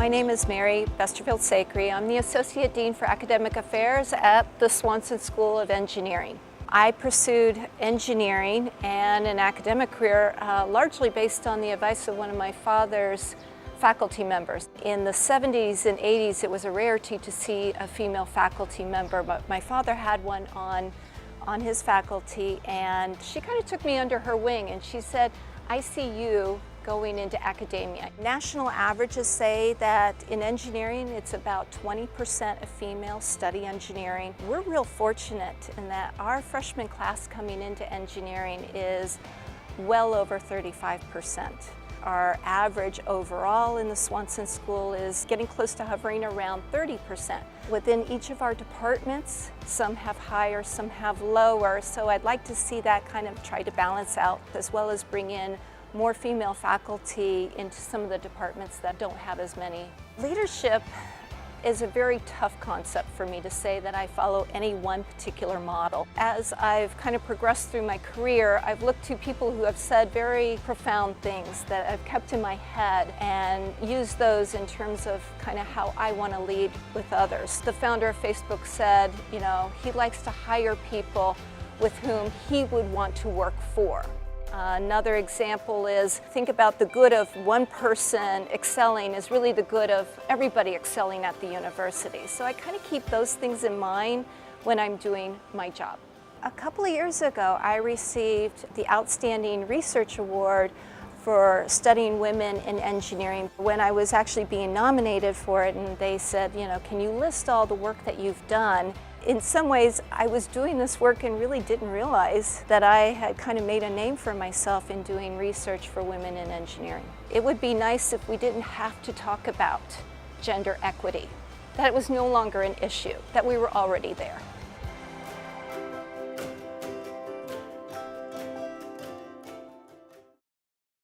My name is Mary Besterfield-Sacre. I'm the Associate Dean for Academic Affairs at the Swanson School of Engineering. I pursued engineering and an academic career largely based on the advice of one of my father's faculty members. In the 70s and 80s, it was a rarity to see a female faculty member, but my father had one on his faculty, and she kind of took me under her wing, and she said, "I see you going into academia." National averages say that in engineering, it's about 20% of females study engineering. We're real fortunate in that our freshman class coming into engineering is well over 35%. Our average overall in the Swanson School is getting close to hovering around 30%. Within each of our departments, some have higher, some have lower, so I'd like to see that kind of try to balance out, as well as bring in more female faculty into some of the departments that don't have as many. Leadership is a very tough concept for me to say that I follow any one particular model. As I've kind of progressed through my career, I've looked to people who have said very profound things that I've kept in my head and used those in terms of kind of how I want to lead with others. The founder of Facebook said, he likes to hire people with whom he would want to work for. Another example is, think about the good of one person excelling is really the good of everybody excelling at the university. So I kind of keep those things in mind when I'm doing my job. A couple of years ago, I received the Outstanding Research Award for studying women in engineering. When I was actually being nominated for it, and they said, can you list all the work that you've done? In some ways, I was doing this work and really didn't realize that I had kind of made a name for myself in doing research for women in engineering. It would be nice if we didn't have to talk about gender equity, that it was no longer an issue, that we were already there.